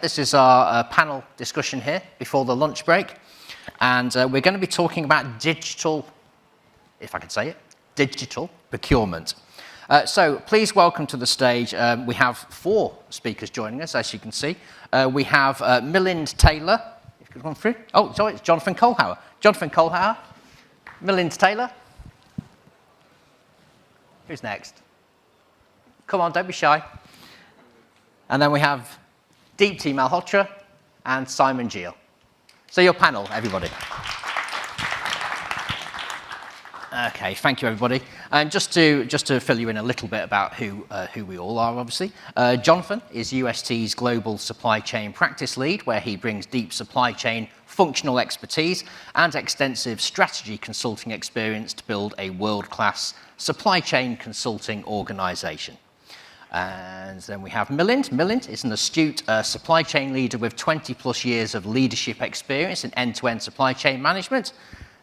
this is our panel discussion here before the lunch break. And we're going to be talking about digital, if I can say it, digital procurement. So please welcome to the stage, we have 4 speakers joining us, as you can see. We have Milind Taylor, if you could come through. Oh, sorry, it's Jonathan Kohlhauer. Jonathan Kohlhauer, Milind Taylor. Who's next? Come on, don't be shy. And then we have Deepti Malhotra and Simon Geel. So your panel, everybody. Okay, thank you, everybody. And just to fill you in a little bit about who we all are, obviously. Jonathan is UST's Global Supply Chain Practice Lead, where he brings deep supply chain functional expertise and extensive strategy consulting experience to build a world-class supply chain consulting organization. And then we have Milind. Milind is an astute supply chain leader with 20+ years of leadership experience in end-to-end supply chain management.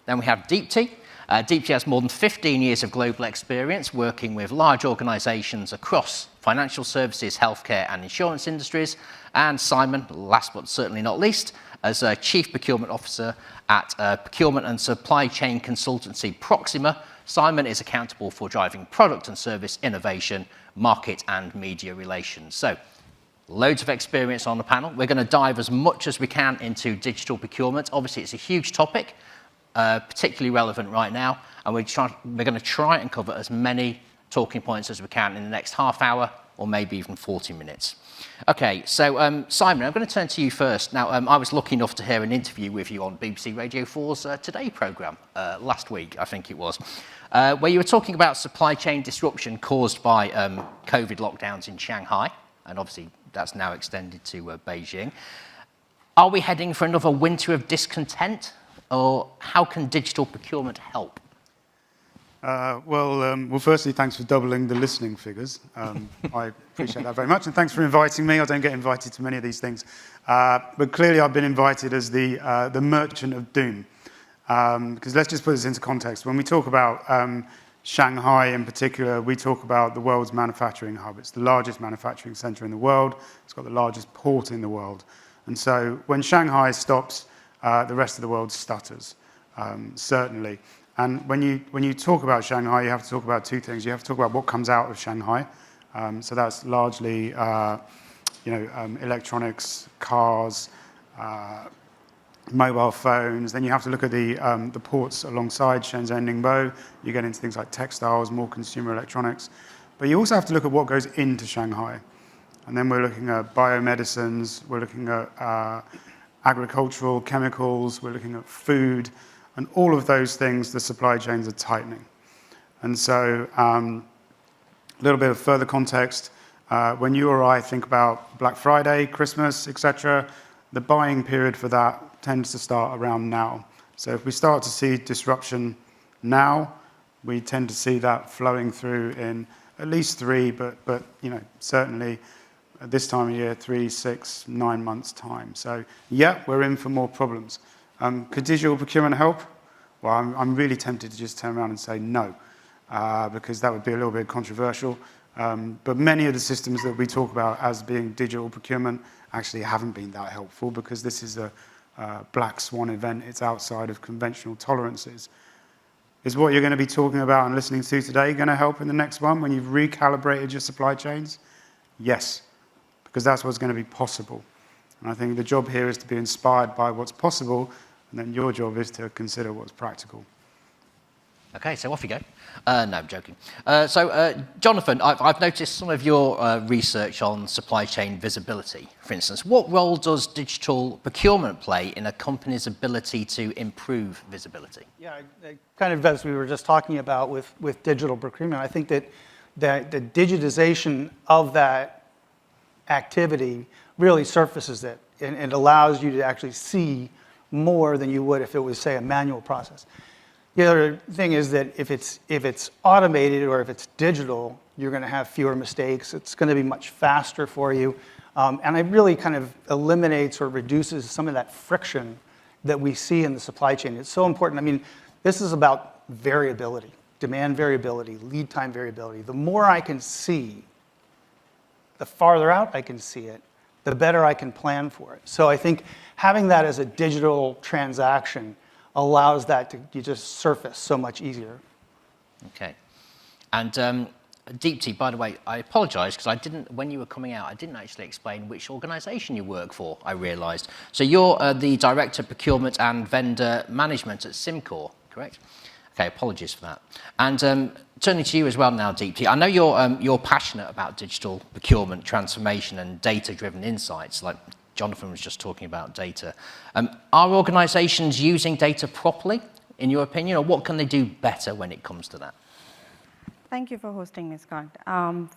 Then we have Deepti. Deepti has more than 15 years of global experience working with large organizations across financial services, healthcare and insurance industries. And Simon, last but certainly not least, as Chief Procurement Officer at Procurement and Supply Chain Consultancy Proxima. Simon is accountable for driving product and service innovation, market and media relations. So, loads of experience on the panel. We're going to dive as much as we can into digital procurement. Obviously, it's a huge topic, particularly relevant right now, and we're going to try and cover as many talking points as we can in the next half hour or maybe even 40 minutes. Okay, so Simon, I'm going to turn to you first. Now, I was lucky enough to hear an interview with you on BBC Radio 4's Today programme last week, I think it was, where you were talking about supply chain disruption caused by COVID lockdowns in Shanghai, and obviously that's now extended to Beijing. Are we heading for another winter of discontent, or how can digital procurement help? Well, firstly, thanks for doubling the listening figures. I appreciate that very much, and thanks for inviting me. I don't get invited to many of these things. But clearly, I've been invited as the merchant of doom. Because let's just put this into context. When we talk about Shanghai in particular, we talk about the world's manufacturing hub. It's the largest manufacturing center in the world. It's got the largest port in the world. And so when Shanghai stops, the rest of the world stutters, certainly. And when you talk about Shanghai, you have to talk about 2 things. You have to talk about what comes out of Shanghai. So that's largely, electronics, cars, mobile phones. Then you have to look at the ports alongside Shenzhen, Ningbo. You get into things like textiles, more consumer electronics. But you also have to look at what goes into Shanghai. And then we're looking at biomedicines. We're looking at agricultural chemicals. We're looking at food. And all of those things, the supply chains are tightening. And so a little bit of further context. When you or I think about Black Friday, Christmas, etc., the buying period for that tends to start around now. So if we start to see disruption now, we tend to see that flowing through in at least 3, but certainly at this time of year, 3, 6, 9 months' time. So yeah, we're in for more problems. Could digital procurement help? Well, I'm really tempted to just turn around and say no, because that would be a little bit controversial. But many of the systems that we talk about as being digital procurement actually haven't been that helpful, because this is a black swan event. It's outside of conventional tolerances. Is what you're going to be talking about and listening to today going to help in the next one when you've recalibrated your supply chains? Yes, because that's what's going to be possible. And I think the job here is to be inspired by what's possible, and then your job is to consider what's practical. Okay, so off you go. No, I'm joking. Jonathan, I've noticed some of your research on supply chain visibility, for instance. What role does digital procurement play in a company's ability to improve visibility? Yeah, kind of as we were just talking about with digital procurement, I think that the digitization of that activity really surfaces it and allows you to actually see more than you would if it was, say, a manual process. The other thing is that if it's automated or if it's digital, you're going to have fewer mistakes. It's going to be much faster for you. And it really kind of eliminates or reduces some of that friction that we see in the supply chain. It's so important. I mean, this is about variability, demand variability, lead time variability. The more I can see, the farther out I can see it, the better I can plan for it. So I think having that as a digital transaction allows that to just surface so much easier. Okay. And Deepti, by the way, I apologize because I didn't, when you were coming out, I didn't actually explain which organization you work for, I realized. So you're the Director of Procurement and Vendor Management at SimCorp, correct? Okay, apologies for that. And turning to you as well now, Deepti, I know you're passionate about digital procurement transformation and data-driven insights, like Jonathan was just talking about data. Are organizations using data properly, in your opinion, or what can they do better when it comes to that? Thank you for hosting me, Scott.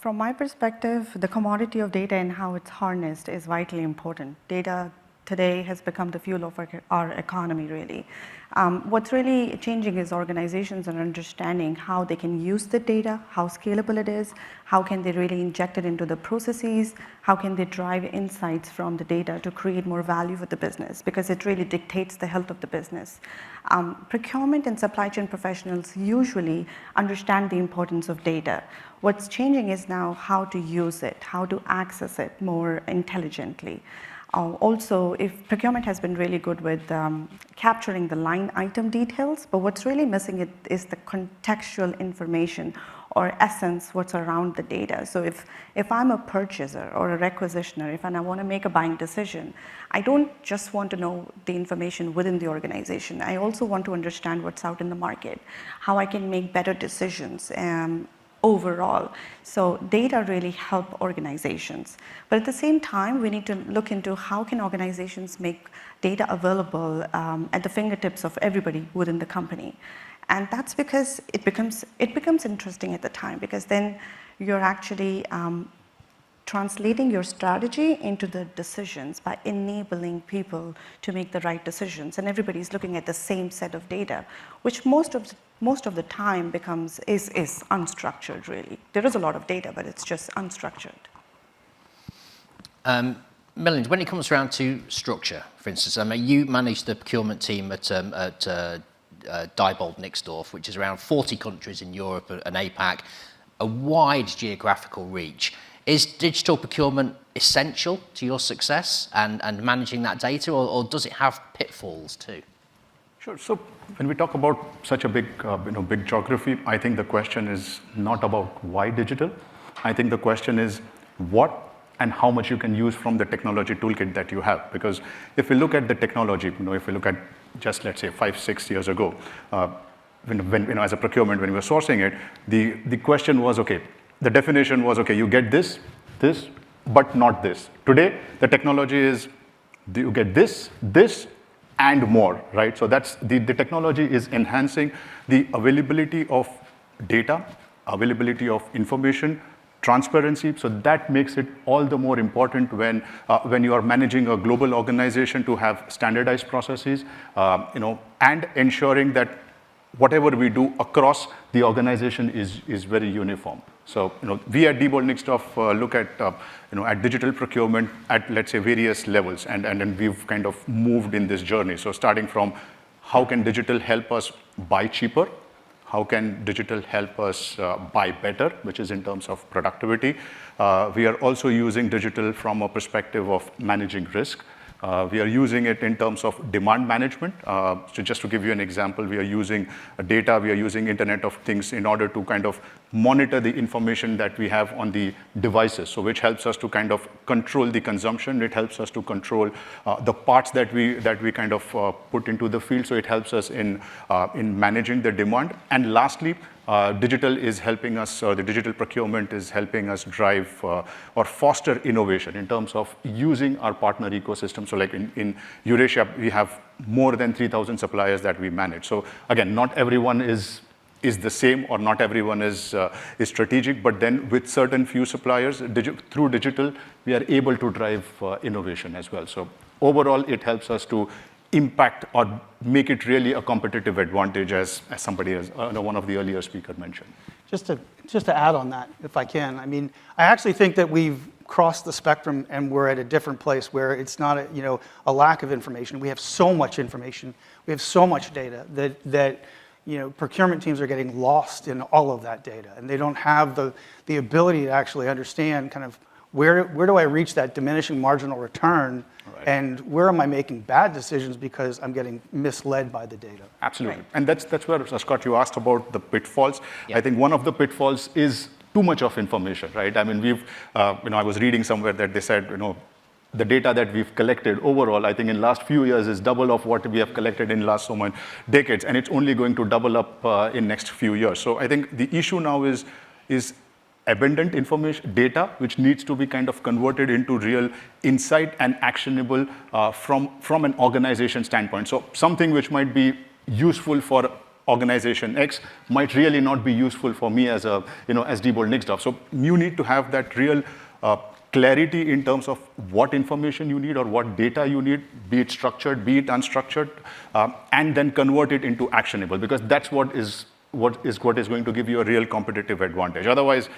From my perspective, the commodity of data and how it's harnessed is vitally important. Data today has become the fuel of our economy, really. What's really changing is organizations are understanding how they can use the data, how scalable it is, how can they really inject it into the processes, how can they drive insights from the data to create more value for the business, because it really dictates the health of the business. Procurement and supply chain professionals usually understand the importance of data. What's changing is now how to use it, how to access it more intelligently. Also, if procurement has been really good with capturing the line item details, but what's really missing is the contextual information or essence what's around the data. So if I'm a purchaser or a requisitioner, and I want to make a buying decision, I don't just want to know the information within the organization. I also want to understand what's out in the market, how I can make better decisions overall. So data really help organizations. But at the same time, we need to look into how can organizations make data available at the fingertips of everybody within the company. And that's because it becomes interesting at the time, because then you're actually translating your strategy into the decisions by enabling people to make the right decisions. And everybody's looking at the same set of data, which most of the time is unstructured, really. There is a lot of data, but it's just unstructured. Milind, when it comes around to structure, for instance, you manage the procurement team at Diebold Nixdorf, which is around 40 countries in Europe and APAC, a wide geographical reach. Is digital procurement essential to your success and managing that data, or does it have pitfalls too? Sure. So when we talk about such a big, big geography, I think the question is not about why digital. I think the question is what and how much you can use from the technology toolkit that you have. Because if we look at the technology, if we look at just, let's say, 5-6 years ago, when as a procurement, when we were sourcing it, the question was, okay, the definition was, okay, you get this, but not this. Today, the technology is, you get this, and more, right? So that's the technology is enhancing the availability of data, availability of information, transparency. So that makes it all the more important when you are managing a global organization to have standardized processes, and ensuring that whatever we do across the organization is very uniform. So, we at Diebold Nixdorf look at digital procurement at, let's say, various levels, and we've kind of moved in this journey. So starting from how can digital help us buy cheaper? How can digital help us buy better, which is in terms of productivity? We are also using digital from a perspective of managing risk. We are using it in terms of demand management. So just to give you an example, we are using data, we are using Internet of Things in order to kind of monitor the information that we have on the devices, so which helps us to kind of control the consumption. It helps us to control the parts that we kind of put into the field, so it helps us in managing the demand. And lastly, digital is helping us, the digital procurement is helping us drive or foster innovation in terms of using our partner ecosystem. So like in Eurasia, we have more than 3,000 suppliers that we manage. So again, not everyone is the same, or not everyone is strategic, but then with certain few suppliers, through digital, we are able to drive innovation as well. So overall, it helps us to impact or make it really a competitive advantage, as somebody, as one of the earlier speakers mentioned. Just to add on that, if I can, I mean, I actually think that we've crossed the spectrum and we're at a different place where it's not a lack of information. We have so much information, we have so much data that procurement teams are getting lost in all of that data, and they don't have the ability to actually understand kind of where do I reach that diminishing marginal return? Right. And where am I making bad decisions because I'm getting misled by the data? Absolutely. Right. And that's where, Scott, you asked about the pitfalls. Yeah. I think one of the pitfalls is too much of information, right? I mean, I was reading somewhere that they said, the data that we've collected overall, I think in last few years is double of what we have collected in last so many decades, and it's only going to double up in next few years. So I think the issue now is abundant information, data, which needs to be kind of converted into real insight and actionable from an organization standpoint. So something which might be useful for organization X might really not be useful for me as as Diebold Nixdorf. So you need to have that real clarity in terms of what information you need or what data you need, be it structured, be it unstructured, and then convert it into actionable, because that's what is going to give you a real competitive advantage. Otherwise,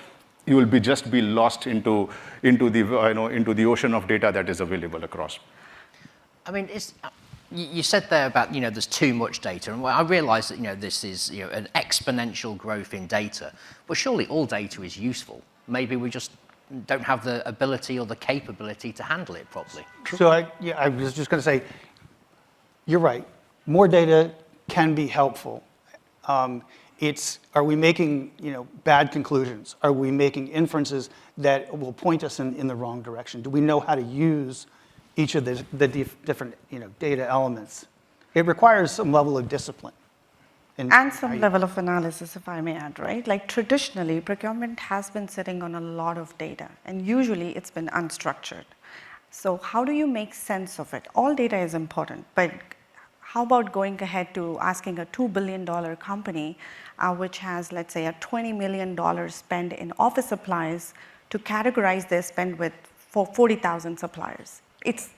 you will just be lost into the ocean of data that is available across. I mean, you said there about, there's too much data, and I realize that, this is, an exponential growth in data, but surely all data is useful. Maybe we just don't have the ability or the capability to handle it properly. So I was just going to say, you're right. More data can be helpful. Are we making bad conclusions? Are we making inferences that will point us in the wrong direction? Do we know how to use each of the different data elements? It requires some level of discipline. And some level of analysis, if I may add, right? Like traditionally, procurement has been sitting on a lot of data, and usually it's been unstructured. So how do you make sense of it? All data is important, but how about going ahead to asking a $2 billion company, which has, let's say, a $20 million spend in office supplies, to categorize their spend for 40,000 suppliers? It's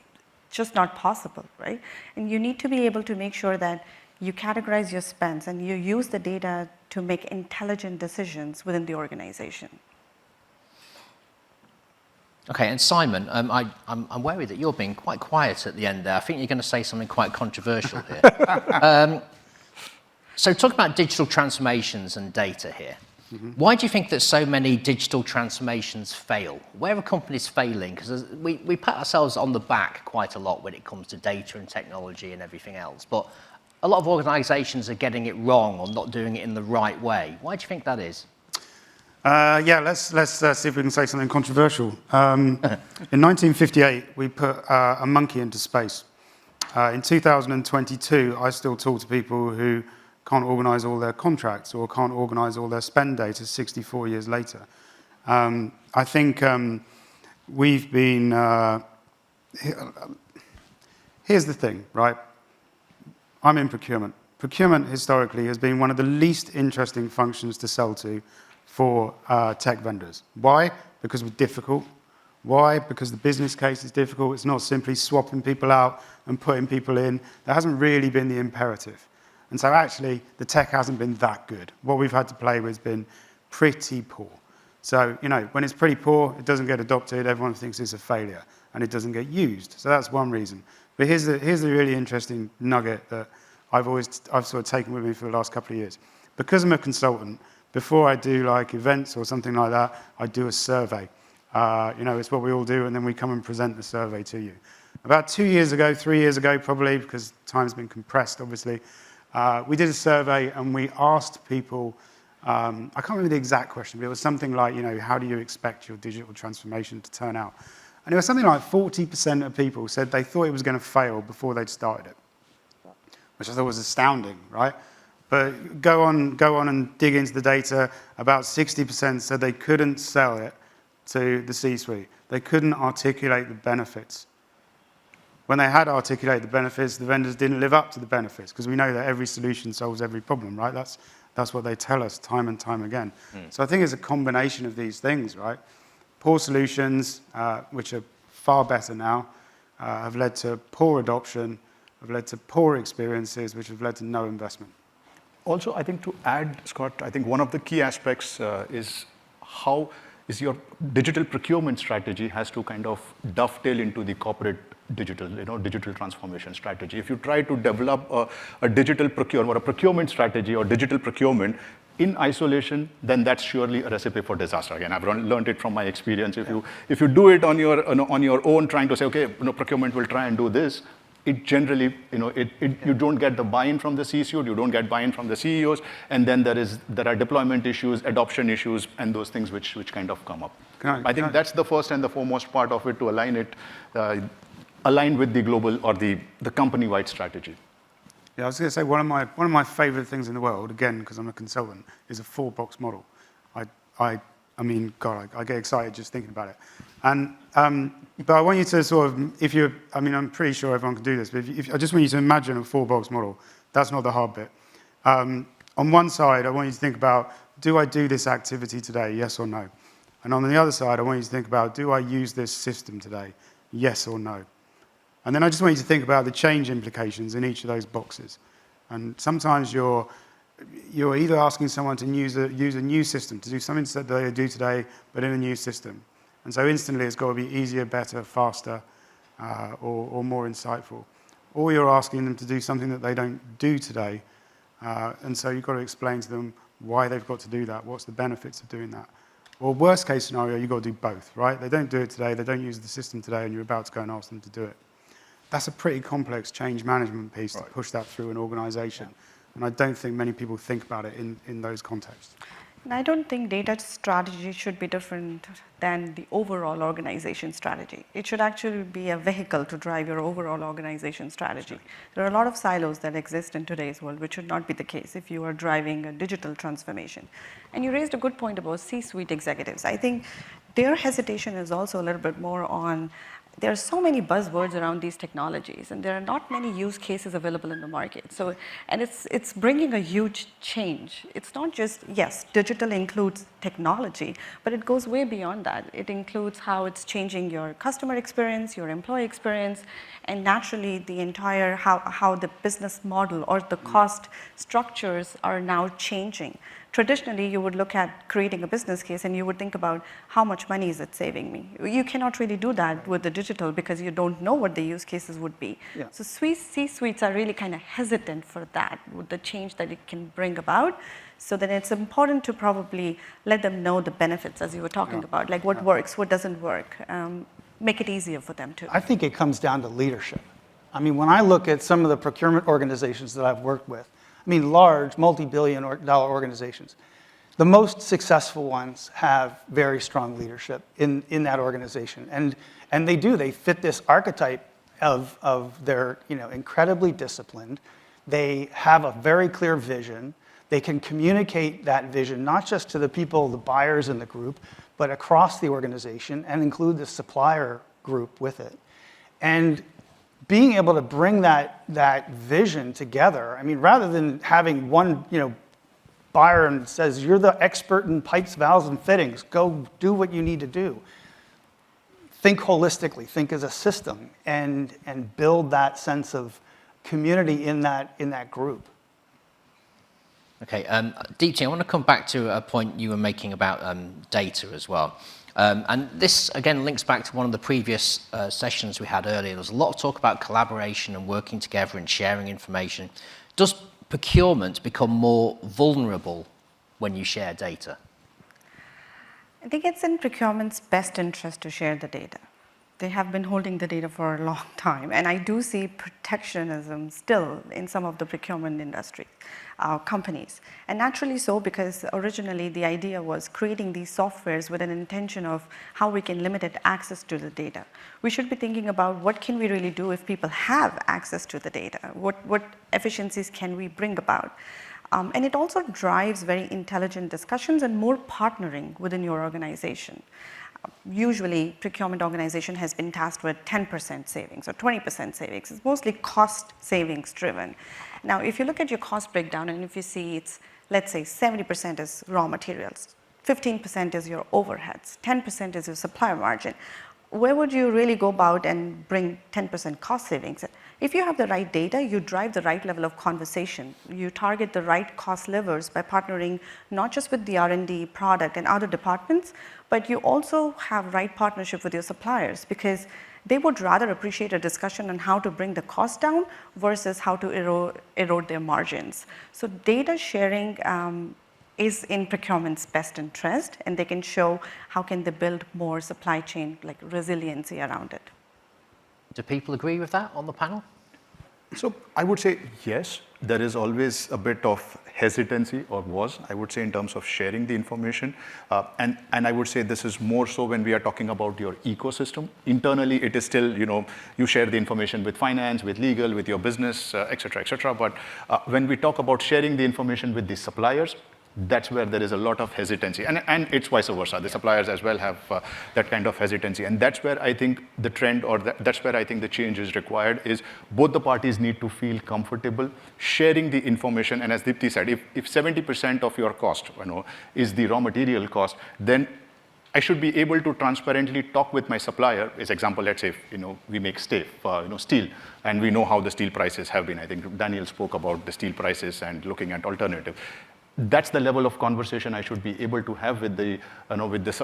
just not possible, right? And you need to be able to make sure that you categorize your spends and you use the data to make intelligent decisions within the organization. Okay, and Simon, I'm worried that you're being quite quiet at the end there. I think you're going to say something quite controversial here. So talk about digital transformations and data here. Mm-hmm. Why do you think that so many digital transformations fail? Where are companies failing? Because we pat ourselves on the back quite a lot when it comes to data and technology and everything else, but a lot of organizations are getting it wrong or not doing it in the right way. Why do you think that is? Let's see if we can say something controversial. In 1958, we put a monkey into space. In 2022, I still talk to people who can't organize all their contracts or can't organize all their spend data 64 years later. I think we've been... here's the thing, right? I'm in procurement. Procurement historically has been one of the least interesting functions to sell to for tech vendors. Why? Because we're difficult. Why? Because the business case is difficult. It's not simply swapping people out and putting people in. That hasn't really been the imperative. And so actually, the tech hasn't been that good. What we've had to play with has been pretty poor. So, when it's pretty poor, it doesn't get adopted, everyone thinks it's a failure, and it doesn't get used. So that's one reason. But here's the really interesting nugget that I've sort of taken with me for the last couple of years. Because I'm a consultant, before I do like events or something like that, I do a survey. It's what we all do, and then we come and present the survey to you. About 3 years ago probably, because time's been compressed, obviously, we did a survey and we asked people, I can't remember the exact question, but it was something like, how do you expect your digital transformation to turn out? And it was something like 40% of people said they thought it was going to fail before they'd started it, which I thought was astounding, right? But go on and dig into the data. About 60% said they couldn't sell it to the C-suite. They couldn't articulate the benefits. When they had articulated the benefits, the vendors didn't live up to the benefits, because we know that every solution solves every problem, right? That's what they tell us time and time again. So I think it's a combination of these things, right? Poor solutions, which are far better now, have led to poor adoption, have led to poor experiences, which have led to no investment. Also, I think to add, Scott, I think one of the key aspects is how is your digital procurement strategy has to kind of dovetail into the corporate digital transformation strategy. If you try to develop a digital procurement or a procurement strategy or digital procurement in isolation, then that's surely a recipe for disaster. Again, I've learned it from my experience. If you do it on your own, trying to say, okay, procurement will try and do this, it generally, you don't get the buy-in from the C-suite, you don't get buy-in from the CEOs, and then there are deployment issues, adoption issues, and those things which kind of come up. I think that's the first and the foremost part of it, to align with the global or the company-wide strategy. Yeah, I was going to say one of my favorite things in the world, again, because I'm a consultant, is a 4-box model. I mean, God, I get excited just thinking about it. And but I want you to sort of, I'm pretty sure everyone can do this, but I just want you to imagine a 4-box model. That's not the hard bit. On one side, I want you to think about, do I do this activity today, yes or no? And on the other side, I want you to think about, do I use this system today, yes or no? And then I just want you to think about the change implications in each of those boxes. And sometimes you're either asking someone to use a new system, to do something that they do today, but in a new system. And so instantly it's got to be easier, better, faster, or more insightful. Or you're asking them to do something that they don't do today. And so you've got to explain to them why they've got to do that, what's the benefits of doing that. Or worst case scenario, you've got to do both, right? They don't do it today, they don't use the system today, and you're about to go and ask them to do it. That's a pretty complex change management piece to push that through an organization. Yeah. And I don't think many people think about it in those contexts. And I don't think data strategy should be different than the overall organization strategy. It should actually be a vehicle to drive your overall organization strategy. Sure. There are a lot of silos that exist in today's world, which should not be the case if you are driving a digital transformation. And you raised a good point about C-suite executives. I think their hesitation is also a little bit more on, there are so many buzzwords around these technologies, and there are not many use cases available in the market. So, and it's bringing a huge change. It's not just, yes, digital includes technology, but it goes way beyond that. It includes how it's changing your customer experience, your employee experience, and naturally the entire, how the business model or the cost structures are now changing. Traditionally, you would look at creating a business case and you would think about how much money is it saving me. You cannot really do that with the digital because you don't know what the use cases would be. Yeah. So C-suites are really kind of hesitant for that, with the change that it can bring about. So then it's important to probably let them know the benefits, as you were talking about, like what works, what doesn't work, make it easier for them to. I think it comes down to leadership. I mean, when I look at some of the procurement organizations that I've worked with, large, multi-billion-dollar organizations. The most successful ones have very strong leadership in that organization. And they do. They fit this archetype of they're incredibly disciplined. They have a very clear vision. They can communicate that vision not just to the people, the buyers in the group, but across the organization and include the supplier group with it. And being able to bring that vision together, rather than having one, buyer and says, you're the expert in pipes, valves, and fittings, go do what you need to do. Think holistically, think as a system, and build that sense of community in that group. Okay, Deepti, I want to come back to a point you were making about data as well. And this, again, links back to one of the previous sessions we had earlier. There was a lot of talk about collaboration and working together and sharing information. Does procurement become more vulnerable when you share data? I think it's in procurement's best interest to share the data. They have been holding the data for a long time, and I do see protectionism still in some of the procurement industry companies. And naturally so, because originally the idea was creating these softwares with an intention of how we can limit access to the data. We should be thinking about what can we really do if people have access to the data? What efficiencies can we bring about? And it also drives very intelligent discussions and more partnering within your organization. Usually, procurement organization has been tasked with 10% savings or 20% savings. It's mostly cost savings driven. Now, if you look at your cost breakdown and if you see it's, let's say 70% is raw materials, 15% is your overheads, 10% is your supplier margin, where would you really go about and bring 10% cost savings? If you have the right data, you drive the right level of conversation. You target the right cost levers by partnering not just with the R&D, product, and other departments, but you also have right partnership with your suppliers, because they would rather appreciate a discussion on how to bring the cost down versus how to erode their margins. So data sharing is in procurement's best interest, and they can show how can they build more supply chain like resiliency around it. Do people agree with that on the panel? So I would say yes, there is always a bit of hesitancy, or was, I would say, in terms of sharing the information. And I would say this is more so when we are talking about your ecosystem. Internally, it is still, you share the information with finance, with legal, with your business, et cetera, et cetera. But when we talk about sharing the information with the suppliers, that's where there is a lot of hesitancy. And it's vice versa. The suppliers as well have that kind of hesitancy. And that's where I think the trend, or that's where I think the change is required, is both the parties need to feel comfortable sharing the information. And as Deepti said, if 70% of your cost is the raw material cost, then I should be able to transparently talk with my supplier. As example, let's say we make steel, and we know how the steel prices have been. I think Daniel spoke about the steel prices and looking at alternative. That's the level of conversation I should be able to have with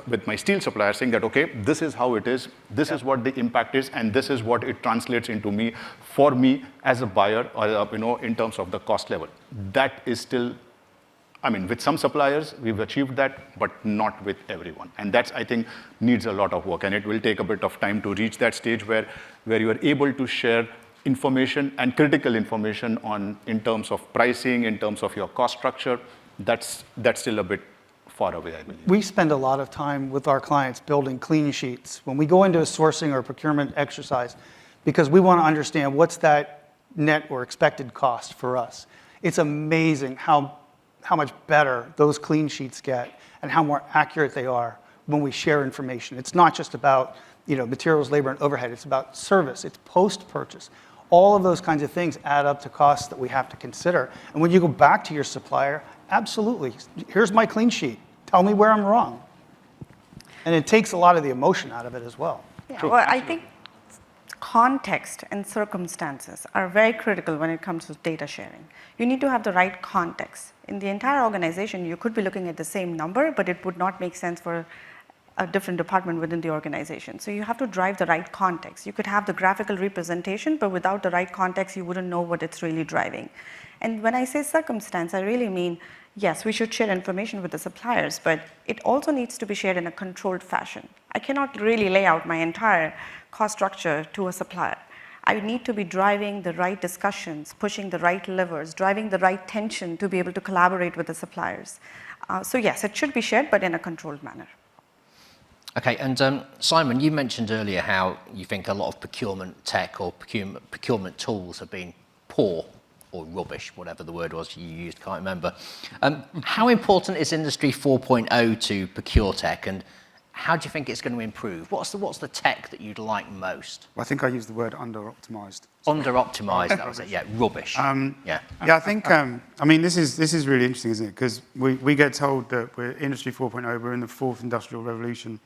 with my steel supplier, saying that, okay, this is how it is, this is what the impact is, and this is what it translates into for me as a buyer, or in terms of the cost level. That is still, with some suppliers, we've achieved that, but not with everyone. And that's, I think, needs a lot of work, and it will take a bit of time to reach that stage where you are able to share information and critical information in terms of pricing, in terms of your cost structure. That's still a bit far away, I believe. We spend a lot of time with our clients building clean sheets when we go into a sourcing or procurement exercise, because we want to understand what's that net or expected cost for us. It's amazing how much better those clean sheets get and how more accurate they are when we share information. It's not just about materials, labor, and overhead. It's about service. It's post-purchase. All of those kinds of things add up to costs that we have to consider. And when you go back to your supplier, absolutely, here's my clean sheet. Tell me where I'm wrong. And it takes a lot of the emotion out of it as well. Yeah, well, I think context and circumstances are very critical when it comes to data sharing. You need to have the right context. In the entire organization, you could be looking at the same number, but it would not make sense for a different department within the organization. So you have to drive the right context. You could have the graphical representation, but without the right context, you wouldn't know what it's really driving. And when I say circumstance, I really mean, yes, we should share information with the suppliers, but it also needs to be shared in a controlled fashion. I cannot really lay out my entire cost structure to a supplier. I need to be driving the right discussions, pushing the right levers, driving the right tension to be able to collaborate with the suppliers. So yes, it should be shared, but in a controlled manner. Okay, and Simon, you mentioned earlier how you think a lot of procurement tech or procurement tools have been poor or rubbish, whatever the word was you used, can't remember. How important is Industry 4.0 to procure tech, and how do you think it's going to improve? What's the tech that you'd like most? Well, I think I used the word under-optimized. Under-optimized, that was it, yeah, rubbish. Yeah, I think, this is really interesting, isn't it? Because we get told that we're Industry 4.0, we're in the fourth industrial revolution.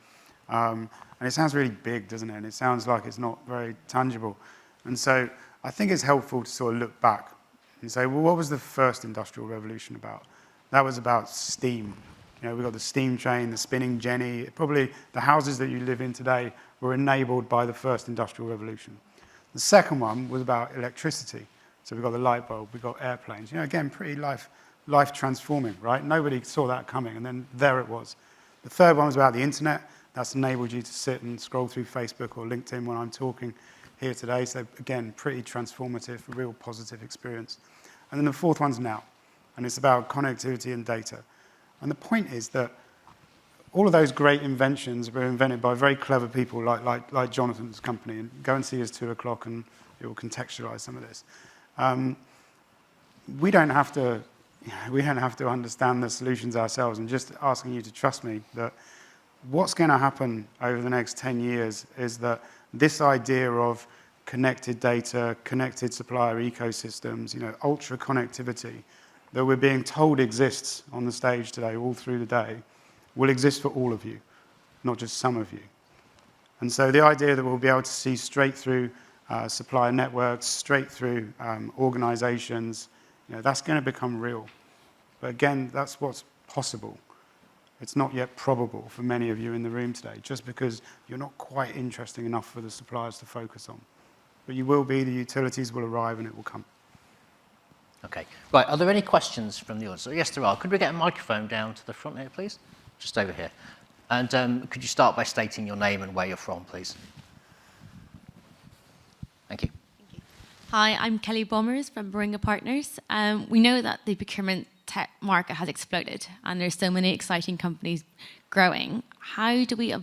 And it sounds really big, doesn't it? And it sounds like it's not very tangible. And so I think it's helpful to sort of look back and say, well, what was the first industrial revolution about? That was about steam. We got the steam train, the spinning jenny. Probably the houses that you live in today were enabled by the first industrial revolution. The second one was about electricity. So we got the light bulb, we got airplanes. Again, pretty life transforming, right? Nobody saw that coming, and then there it was. The third one was about the internet. That's enabled you to sit and scroll through Facebook or LinkedIn when I'm talking here today. So again, pretty transformative, a real positive experience. And then the fourth one's now, and it's about connectivity and data. And the point is that all of those great inventions were invented by very clever people like Jonathan's company. And go and see his 2 o'clock and it will contextualize some of this. We don't have to understand the solutions ourselves. I'm just asking you to trust me that what's going to happen over the next 10 years is that this idea of connected data, connected supplier ecosystems, ultra connectivity that we're being told exists on the stage today, all through the day, will exist for all of you, not just some of you. And so the idea that we'll be able to see straight through supplier networks, straight through organizations, that's going to become real. But again, that's what's possible. It's not yet probable for many of you in the room today, just because you're not quite interesting enough for the suppliers to focus on. But you will be, the utilities will arrive, and it will come. Okay. Right, are there any questions from the audience? Yes, there are. Could we get a microphone down to the front here, please? Just over here. And could you start by stating your name and where you're from, please? Thank you. Hi, I'm Kelly Bommers from Baringa Partners. We know that the procurement tech market has exploded and there's so many exciting companies growing. How do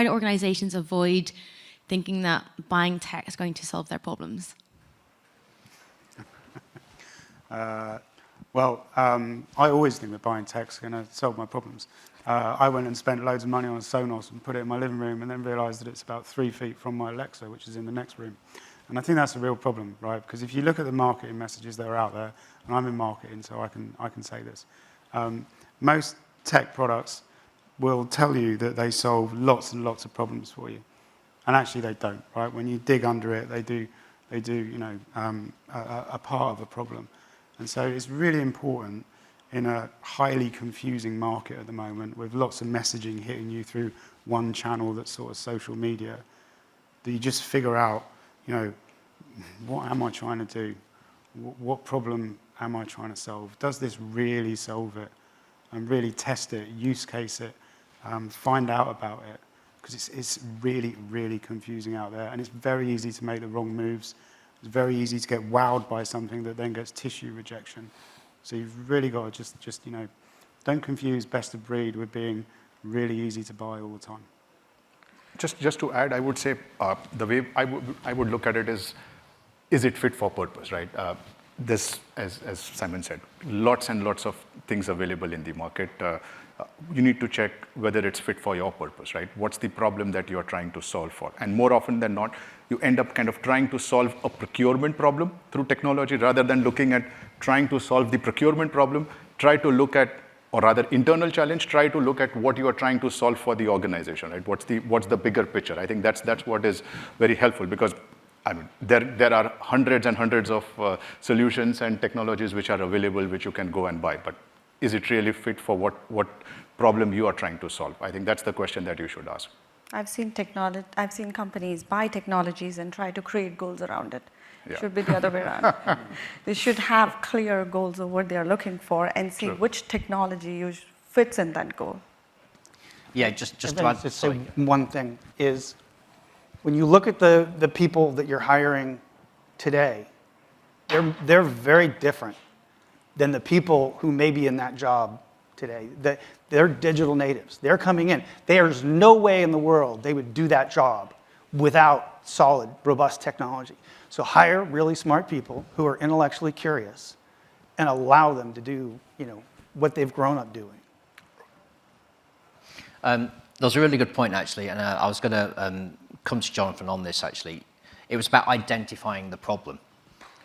organizations avoid thinking that buying tech is going to solve their problems? I always think that buying tech's going to solve my problems. I went and spent loads of money on Sonos and put it in my living room and then realized that it's about 3 feet from my Alexa, which is in the next room. And I think that's a real problem, right? Because if you look at the marketing messages that are out there, and I'm in marketing, so I can say this, most tech products will tell you that they solve lots and lots of problems for you. And actually they don't, right? When you dig under it, they do a part of a problem. And so it's really important in a highly confusing market at the moment with lots of messaging hitting you through one channel that's sort of social media, that you just figure out, what am I trying to do? What problem am I trying to solve? Does this really solve it? And really test it, use case it, find out about it. Because it's really, really confusing out there. And it's very easy to make the wrong moves. It's very easy to get wowed by something that then gets tissue rejection. So you've really got to just don't confuse best of breed with being really easy to buy all the time. Just to add, I would say the way I would look at it is it fit for purpose, right? This, as Simon said, lots and lots of things available in the market. You need to check whether it's fit for your purpose, right? What's the problem that you're trying to solve for? And more often than not, you end up kind of trying to solve a procurement problem through technology rather than looking at trying to solve the procurement problem. Try to look at, or rather internal challenge, try to look at what you are trying to solve for the organization, right? What's the bigger picture? I think that's what is very helpful because I mean, there are hundreds and hundreds of solutions and technologies which are available which you can go and buy, but is it really fit for what problem you are trying to solve? I think that's the question that you should ask. I've seen companies buy technologies and try to create goals around it. Yeah. Should be the other way around. They should have clear goals of what they are looking for and see True. which technology fits in that goal. Yeah, just to I'd add, say sorry. one thing is when you look at the people that you're hiring today, they're very different than the people who may be in that job today. They're digital natives. They're coming in. There's no way in the world they would do that job without solid, robust technology. So hire really smart people who are intellectually curious and allow them to do, what they've grown up doing. That was a really good point, actually, and I was going to come to Jonathan on this, actually. It was about identifying the problem.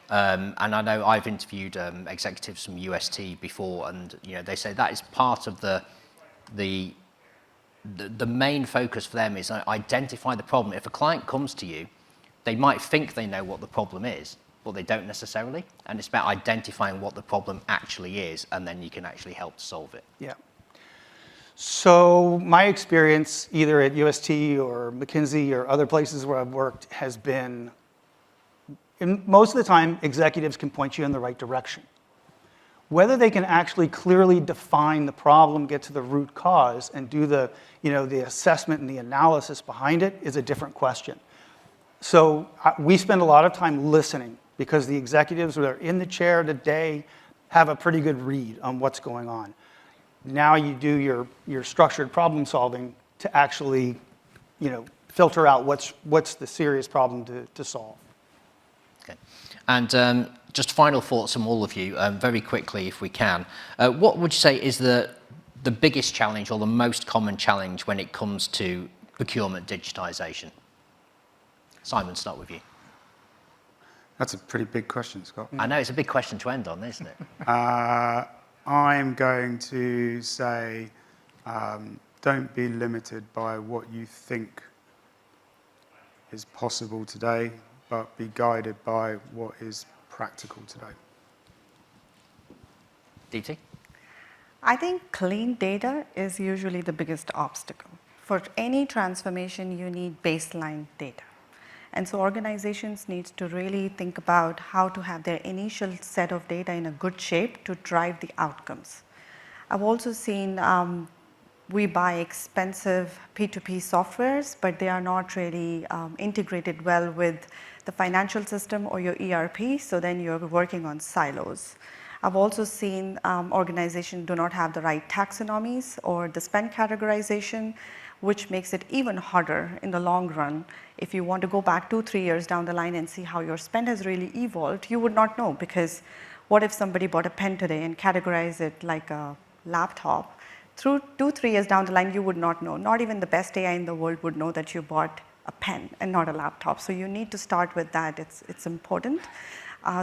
And I know I've interviewed executives from UST before, and they say that is part of the main focus for them is identify the problem. If a client comes to you, they might think they know what the problem is, but they don't necessarily. And it's about identifying what the problem actually is, and then you can actually help to solve it. Yeah. So my experience, either at UST or McKinsey or other places where I've worked, has been, most of the time, executives can point you in the right direction. Whether they can actually clearly define the problem, get to the root cause, and do the assessment and the analysis behind it is a different question. So we spend a lot of time listening because the executives that are in the chair today have a pretty good read on what's going on. Now you do your structured problem solving to actually, filter out what's the serious problem to solve. Okay. And just final thoughts from all of you, very quickly if we can. What would you say is the biggest challenge or the most common challenge when it comes to procurement digitization? Simon, start with you. That's a pretty big question, Scott. I know it's a big question to end on, isn't it? I'm going to say don't be limited by what you think is possible today, but be guided by what is practical today. DT? I think clean data is usually the biggest obstacle. For any transformation, you need baseline data. And so organizations need to really think about how to have their initial set of data in a good shape to drive the outcomes. I've also seen we buy expensive P2P softwares, but they are not really integrated well with the financial system or your ERP, so then you're working on silos. I've also seen organizations do not have the right taxonomies or the spend categorization, which makes it even harder in the long run. If you want to go back 2-3 years down the line and see how your spend has really evolved, you would not know, because what if somebody bought a pen today and categorized it like a laptop? Through 2-3 years down the line, you would not know. Not even the best AI in the world would know that you bought a pen and not a laptop. So you need to start with that. It's important.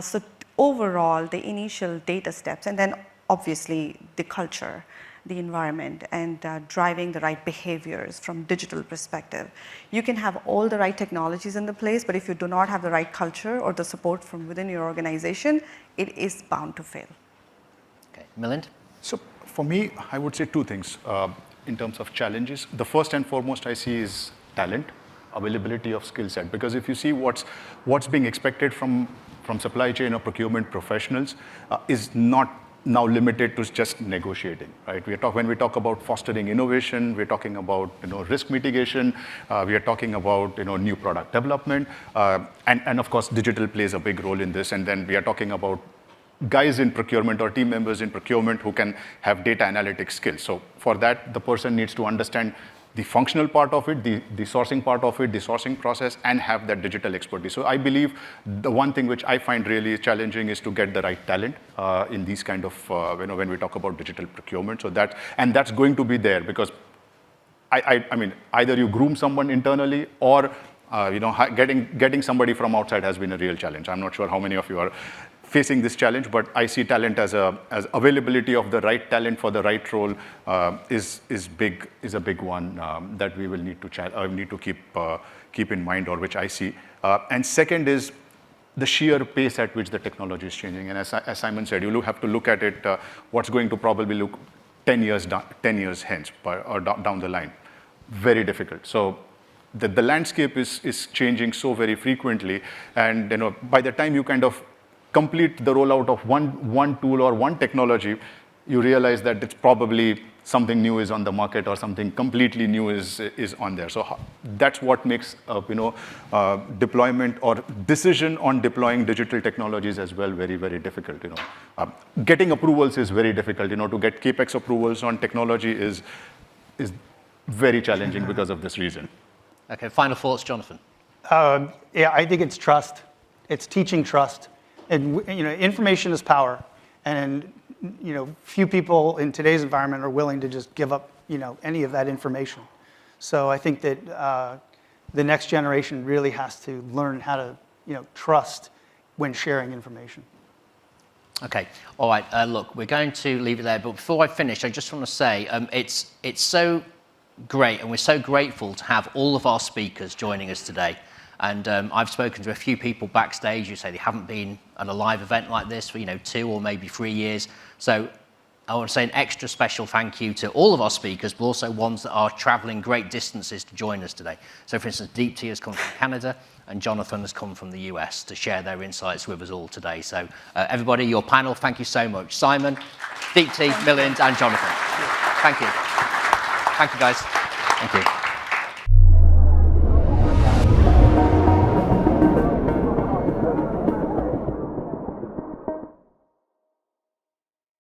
So overall, the initial data steps, and then obviously the culture, the environment, and driving the right behaviors from digital perspective. You can have all the right technologies in the place, but if you do not have the right culture or the support from within your organization, it is bound to fail. Okay, Milind? So for me, I would say two things in terms of challenges. The first and foremost I see is talent, availability of skill set. Because if you see what's being expected from supply chain or procurement professionals is not now limited to just negotiating, right? When we talk about fostering innovation, we're talking about risk mitigation, we are talking about new product development, and of course digital plays a big role in this. And then we are talking about guys in procurement or team members in procurement who can have data analytics skills. So for that, the person needs to understand the functional part of it, the sourcing part of it, the sourcing process, and have that digital expertise. So I believe the one thing which I find really challenging is to get the right talent in these kind of, when we talk about digital procurement. So that's going to be there, because I mean, either you groom someone internally or getting somebody from outside has been a real challenge. I'm not sure how many of you are facing this challenge, but I see talent as availability of the right talent for the right role is a big one that we will need to keep in mind, or which I see. And second is the sheer pace at which the technology is changing. And as Simon said, you have to look at it, what's going to probably look 10 years hence or down the line. Very difficult. So the landscape is changing so very frequently, and by the time you kind of complete the rollout of one tool or one technology, you realize that it's probably something new is on the market or something completely new is on there. So that's what makes deployment or decision on deploying digital technologies as well very, very difficult. Getting approvals is very difficult. To get CapEx approvals on technology is very challenging because of this reason. Okay, final thoughts, Jonathan? Yeah, I think it's trust. It's teaching trust. And information is power, and few people in today's environment are willing to just give up any of that information. So I think that the next generation really has to learn how to trust when sharing information. Okay, all right. Look, we're going to leave it there, but before I finish, I just want to say it's so great, and we're so grateful to have all of our speakers joining us today. And I've spoken to a few people backstage who say they haven't been at a live event like this for 2 or maybe 3 years. So I want to say an extra special thank you to all of our speakers, but also ones that are traveling great distances to join us today. So for instance, Deepti has come from Canada, and Jonathan has come from the US to share their insights with us all today. So everybody, your panel, thank you so much. Simon, Deepti, Milind, and Jonathan. Thank you. Thank you, guys. Thank you.